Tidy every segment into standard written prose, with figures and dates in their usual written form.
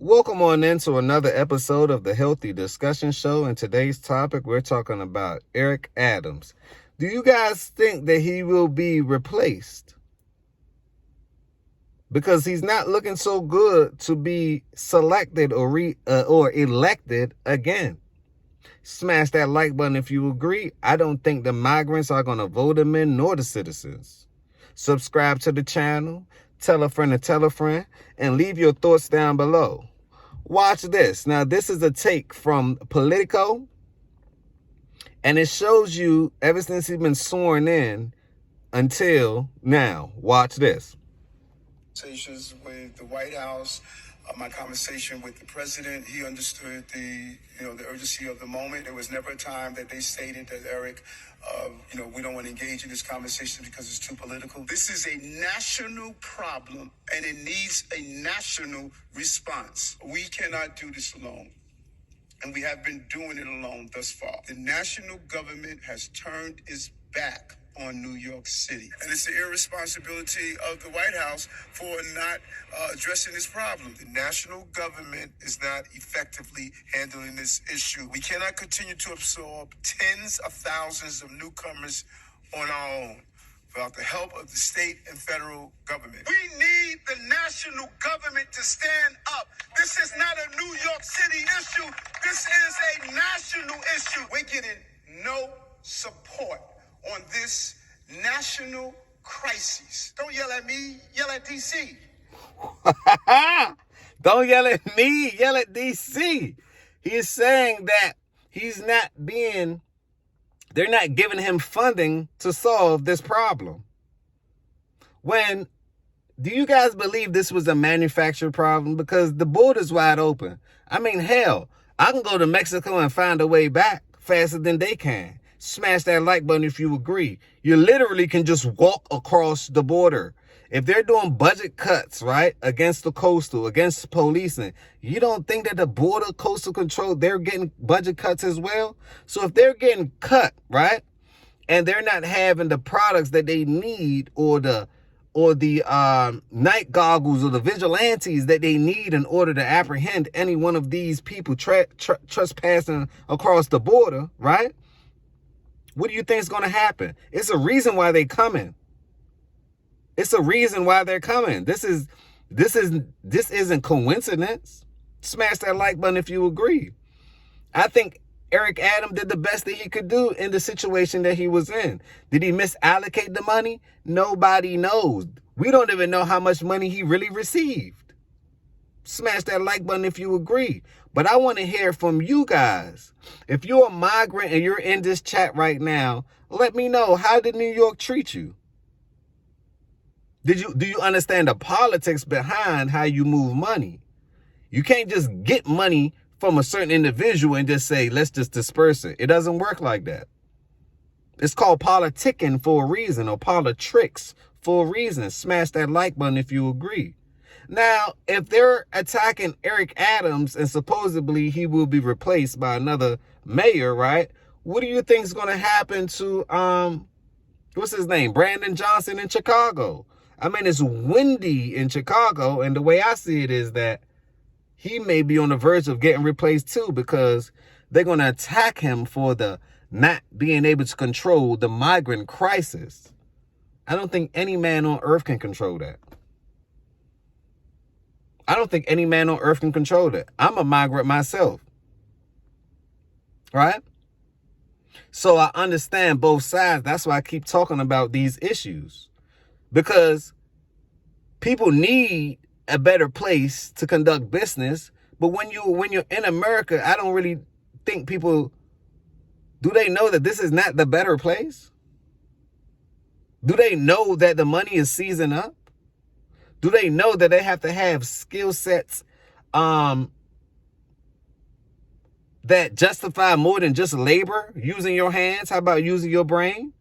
Welcome on into another episode of the Healthy Discussion Show. And today's topic, we're talking about Eric Adams. Do you guys think that he will be replaced? Because he's not looking so good to be selected or elected again. Smash that like button if you agree. I don't think the migrants are going to vote him in, nor the citizens. Subscribe to the channel, tell a friend to tell a friend, and leave your thoughts down below. Watch this. Now, this is a take from Politico, and it shows you ever since he's been sworn in until now. Watch this. Conversations with the White House, my conversation with the president, he understood the urgency of the moment. There was never a time that they stated that, Eric, we don't want to engage in this conversation because it's too political. This is a national problem, and it needs a national response. We cannot do this alone, and we have been doing it alone thus far. The national government has turned its back on New York City. And it's the irresponsibility of the White House for not addressing this problem. The national government is not effectively handling this issue. We cannot continue to absorb tens of thousands of newcomers on our own without the help of the state and federal government. We need the national government to stand up. This is not a New York City issue. This is a national issue. We're getting no support on this national crisis. Don't yell at me, yell at DC. Don't yell at me, yell at DC. He's saying that they're not giving him funding to solve this problem. Do you guys believe this was a manufactured problem? Because the border's wide open. I mean, hell, I can go to Mexico and find a way back faster than they can. Smash that like button if you agree. You literally can just walk across the border. If they're doing budget cuts, right, against the coastal, against policing, you don't think that the border coastal control, they're getting budget cuts as well? So if they're getting cut, right, and they're not having the products that they need or the night goggles or the vigilantes that they need in order to apprehend any one of these people trespassing across the border, right? What do you think is going to happen? It's a reason why they're coming. It's a reason why they're coming. This isn't coincidence. Smash that like button if you agree. I think Eric Adams did the best that he could do in the situation that he was in. Did he misallocate the money? Nobody knows. We don't even know how much money he really received. Smash that like button if you agree. But I want to hear from you guys. If you're a migrant and you're in this chat right now, let me know, how did New York treat you? Do you understand the politics behind how you move money? You can't just get money from a certain individual and just say, let's just disperse it. It doesn't work like that. It's called politicking for a reason, or politics for a reason. Smash that like button if you agree. Now, if they're attacking Eric Adams and supposedly he will be replaced by another mayor, right? What do you think is going to happen to, what's his name? Brandon Johnson in Chicago. I mean, it's windy in Chicago. And the way I see it is that he may be on the verge of getting replaced too, because they're going to attack him for the not being able to control the migrant crisis. I don't think any man on earth can control that. I don't think any man on earth can control that. I'm a migrant myself. Right? So I understand both sides. That's why I keep talking about these issues. Because people need a better place to conduct business. But when you're in America, I don't really think people, do they know that this is not the better place? Do they know that the money is seizing up? Do they know that they have to have skill sets that justify more than just labor, using your hands? How about using your brain?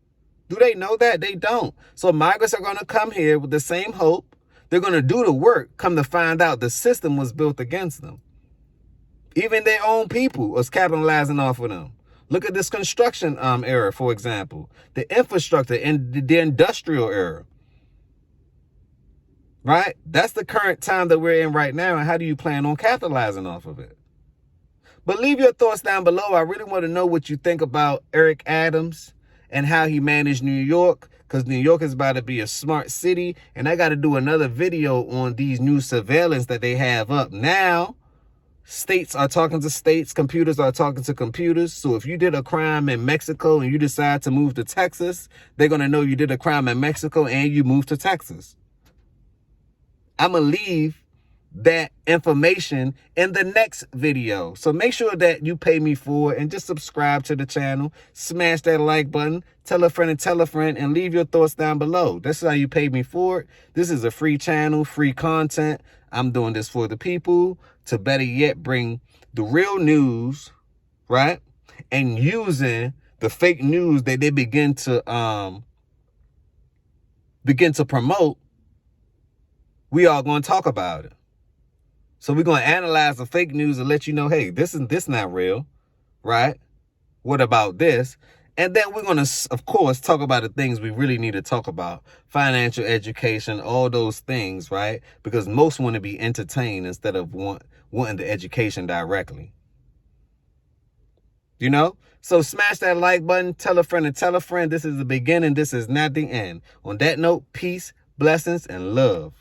Do they know that? They don't. So migrants are going to come here with the same hope. They're going to do the work, come to find out the system was built against them. Even their own people was capitalizing off of them. Look at this construction era, for example. The infrastructure in the industrial era. right? That's the current time that we're in right now. And how do you plan on capitalizing off of it? But leave your thoughts down below. I really want to know what you think about Eric Adams and how he managed New York, because New York is about to be a smart city. And I got to do another video on these new surveillance that they have up now. States are talking to states, computers are talking to computers. So if you did a crime in Mexico and you decide to move to Texas, they're going to know you did a crime in Mexico and you moved to Texas. I'm going to leave that information in the next video. So make sure that you pay me for it and just subscribe to the channel. Smash that like button. Tell a friend and leave your thoughts down below. That's how you pay me for it. This is a free channel, free content. I'm doing this for the people to better yet bring the real news, right? And using the fake news that they begin to promote, we are going to talk about it. So we're going to analyze the fake news and let you know, hey, this not real, right? What about this? And then we're going to, of course, talk about the things we really need to talk about. Financial education, all those things, right? Because most want to be entertained instead of wanting the education directly. You know? So smash that like button. Tell a friend and tell a friend. This is the beginning. This is not the end. On that note, peace, blessings, and love.